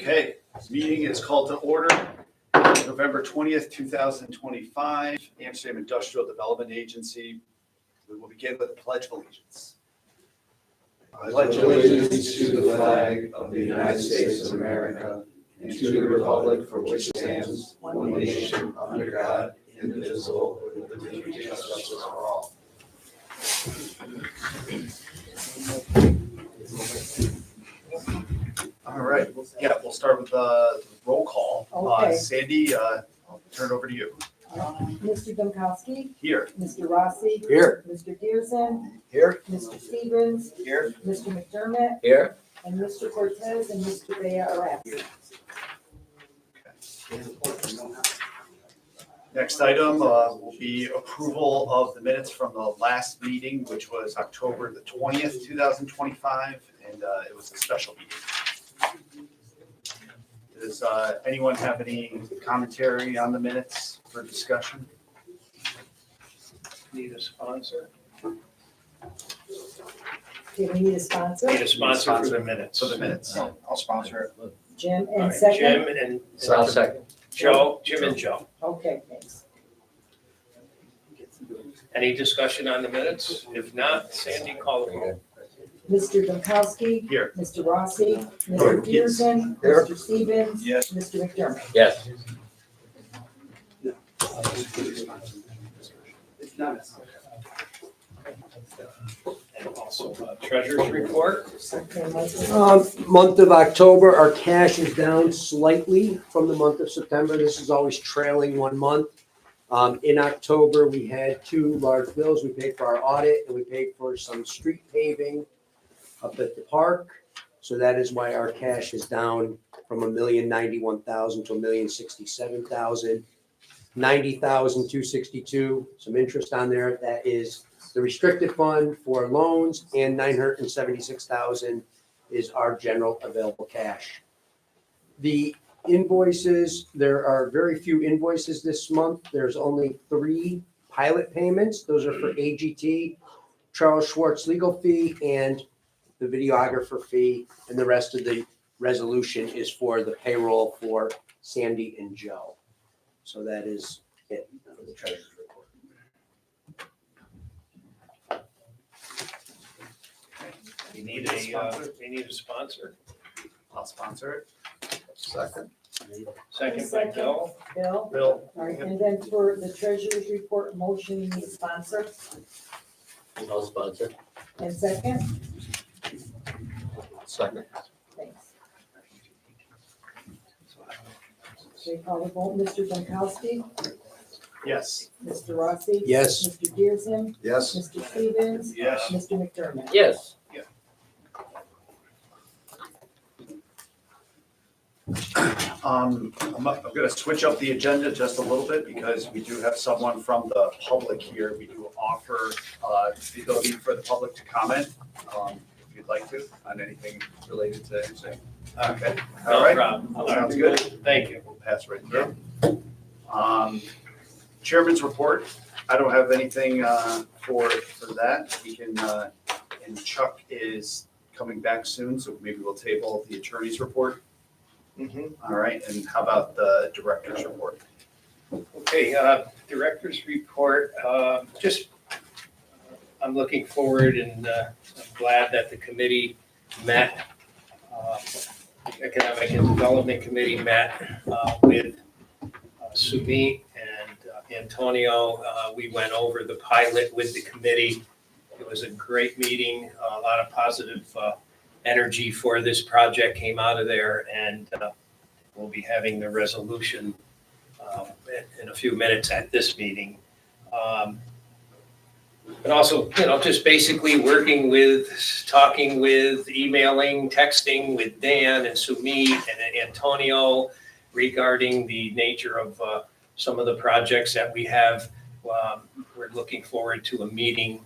Okay, this meeting is called to order. November 20th, 2025, Amsterdam Industrial Development Agency. We will begin with the Pledge of Allegiance. I pledge allegiance to the flag of the United States of America and to the republic for which it stands, one nation, under God, indivisible, with liberty and justice for all. All right, yeah, we'll start with the roll call. Okay. Sandy, I'll turn it over to you. Mr. Domkowski, Here. Mr. Rossi, Here. Mr. Dearson, Here. Mr. Stevens, Here. Mr. McDermott, Here. and Mr. Cortez and Mr. Bea are absent. Next item will be approval of the minutes from the last meeting, which was October the 20th, 2025, and it was a special meeting. Does anyone have any commentary on the minutes for discussion? Need a sponsor? Do we need a sponsor? Need a sponsor for the minutes. For the minutes. I'll sponsor it. Jim, All and right, second? Jim and I'll second. Joe, Jim and Joe. Okay, thanks. Any discussion on the minutes? If not, Sandy, call the roll. Mr. Domkowski, Here. Mr. Rossi, Mr. Dearson, Here. Mr. Stevens, Yes. Mr. McDermott. Yes. And also treasurer's report. Okay, Michael. Month of October, our cash is down slightly from the month of September. This is always trailing 1 month. In October, we had 2 large bills. We paid for our audit and we paid for some street paving up at the park. So that is why our cash is down from $1,091,000 to $1,067,000. $90,262, some interest on there. That is the restricted fund for loans, and $976,000 is our general available cash. The invoices, there are very few invoices this month. There's only 3 pilot payments. Those are for AGT, Charles Schwartz legal fee, and the videographer fee, and the rest of the resolution is for the payroll for Sandy and Joe. So that is it for the treasurer's report. We need a sponsor. I'll sponsor it. Second. Second by Joe. Bill? Bill? All right, and then for the treasurer's report motion, you need a sponsor. I'll sponsor. And second? Second. Thanks. Okay, call the vote. Mr. Domkowski, Yes. Mr. Rossi? Yes. Mr. Dearson, Yes. Mr. Stevens? Yes. Mr. McDermott? Yes. I'm going to switch up the agenda just a little bit because we do have someone from the public here. We do offer the ability for the public to comment, if you'd like to, on anything related to anything. Okay, all No right. problem. Sounds good. Thank you. We'll pass right through. Chairman's report. I don't have anything for that. We can, and Chuck is coming back soon, so maybe we'll table the attorney's report. All right, and how about the director's report? Okay, director's report, I'm looking forward and I'm glad that the committee met, Economic and Development Committee met with Sumit and Antonio. We went over the pilot with the committee. It was a great meeting, a lot of positive energy for this project came out of there, and we'll be having the resolution in a few minutes at this meeting. But also, just basically working with, talking with, emailing, texting with Dan and Sumit and Antonio regarding the nature of some of the projects that we have. We're looking forward to a meeting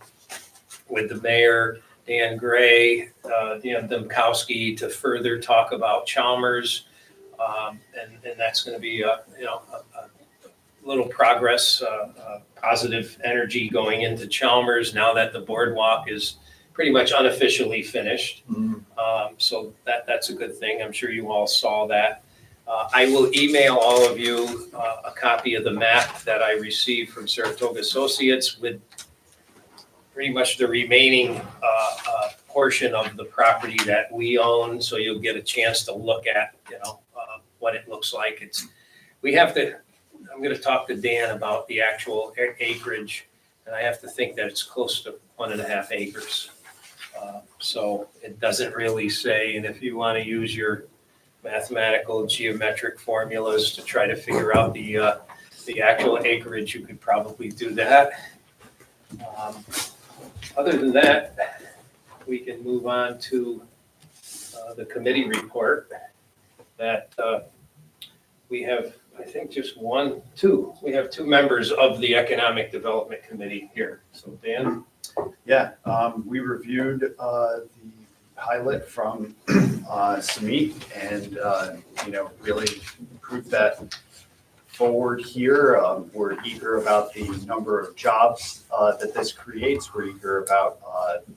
with the mayor, Dan Gray, Dan Domkowski, to further talk about Chalmers. And that's going to be a little progress, positive energy going into Chalmers now that the boardwalk is pretty much unofficially finished. So that's a good thing. I'm sure you all saw that. I will email all of you a copy of the map that I received from Saratoga Associates with pretty much the remaining portion of the property that we own, so you'll get a chance to look at, what it looks like. I'm gonna talk to Dan about the actual acreage, and I have to think that it's close to 1.5 acres. So it doesn't really say, and if you wanna use your mathematical geometric formulas to try to figure out the actual acreage, you could probably do that. Other than that, we can move on to the committee report that we have, I think, we have two members of the Economic Development Committee here. So Dan? Yeah, we reviewed the pilot from Sumit and, really proved that forward here. We're eager about the number of jobs that this creates. We're eager about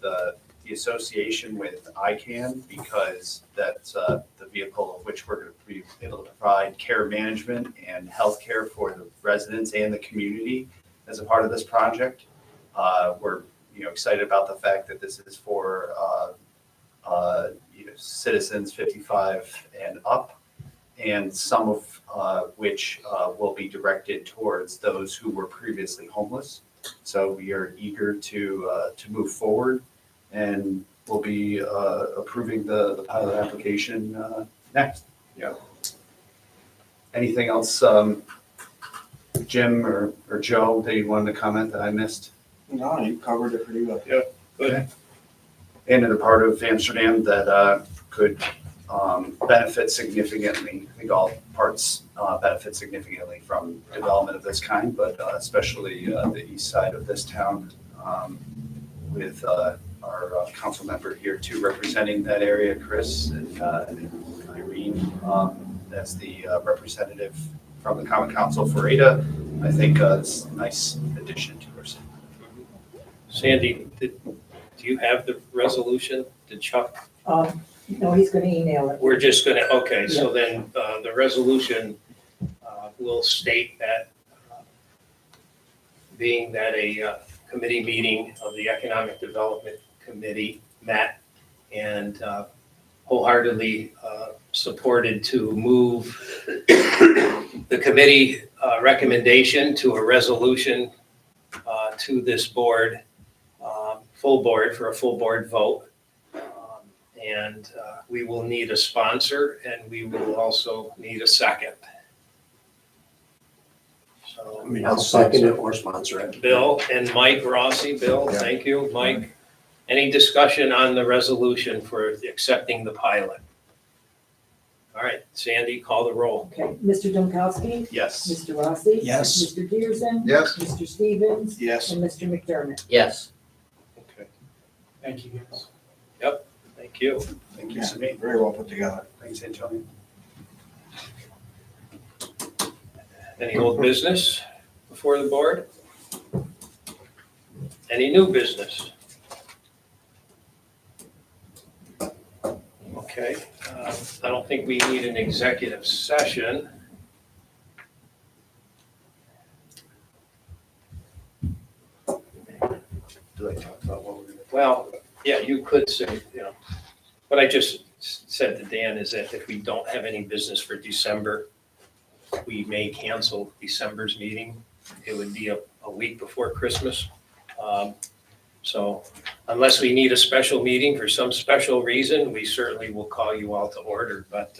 the association with ICANN, because that's the vehicle of which we're going to be able to provide care management and healthcare for the residents and the community as a part of this project. We're excited about the fact that this is for citizens 55 and up, and some of which will be directed towards those who were previously homeless. So we are eager to move forward, and we'll be approving the pilot application next. Yeah. Anything else, Jim or Joe, that you wanted to comment that I missed? No, you covered it pretty well. Good. And in a part of Amsterdam that could benefit significantly. I think all parts benefit significantly from development of this kind, but especially the east side of this town, with our council member here too, representing that area, Chris, and Irene, as the representative from the Common Council for AIDA. I think it's a nice addition to our city. Sandy, do you have the resolution? Did Chuck? No, he's gonna email it. We're just gonna, okay, so then the resolution will state that being that a committee meeting of the Economic Development Committee met and wholeheartedly supported to move the committee recommendation to a resolution to this board, full board, for a full board vote. And we will need a sponsor, and we will also need a second. So I'll second it or sponsor it. Bill and Mike Rossi. Bill, thank you. Mike, any discussion on the resolution for accepting the pilot? All right, Sandy, call the roll. Okay, Mr. Domkowski? Yes. Mr. Rossi? Yes. Mr. Peterson? Yes. Mr. Stevens? Yes. And Mr. McDermott? Yes. Okay, Thank you, guys. thank you. Thank you, Sumit. Very well put together. Thanks, Antonio. Any old business before the board? Any new business? Okay, I don't think we need an executive session. Do I talk about what we're going to? Well, yeah, you could say, what I just said to Dan is that if we don't have any business for December, we may cancel December's meeting. It would be a week before Christmas. So unless we need a special meeting for some special reason, we certainly will call you all to order. But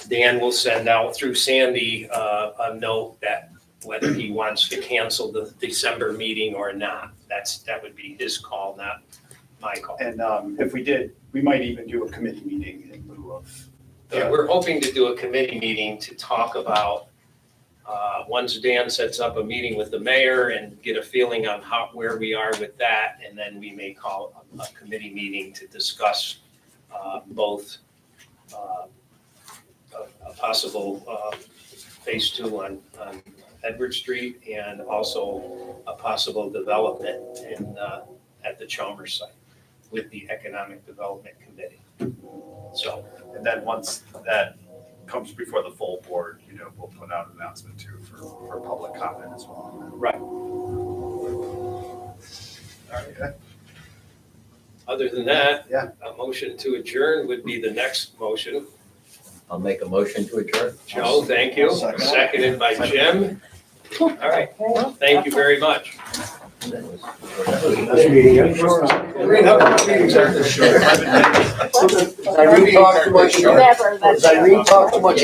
Dan will send out through Sandy a note that whether he wants to cancel the December meeting or not. That would be his call, not my call. And if we did, we might even do a committee meeting in lieu of. Yeah, we're hoping to do a committee meeting to talk about, once Dan sets up a meeting with the mayor and get a feeling on where we are with that, and then we may call a committee meeting to discuss both a possible phase 2 on Edward Street and also a possible development at the Chalmers site. with the Economic Development Committee. So, And then once that comes before the full board, we'll put out an announcement too for public comment as well. right. Okay. Other than that, Yeah. a motion to adjourn would be the next motion. I'll make a motion to adjourn. Joe, thank you. Second. Seconded by Jim. All right, thank you very much. Nice meeting you. Meetings aren't this short. 11 minutes. Does Irene talk too much? Never, that's. Does Irene talk too much?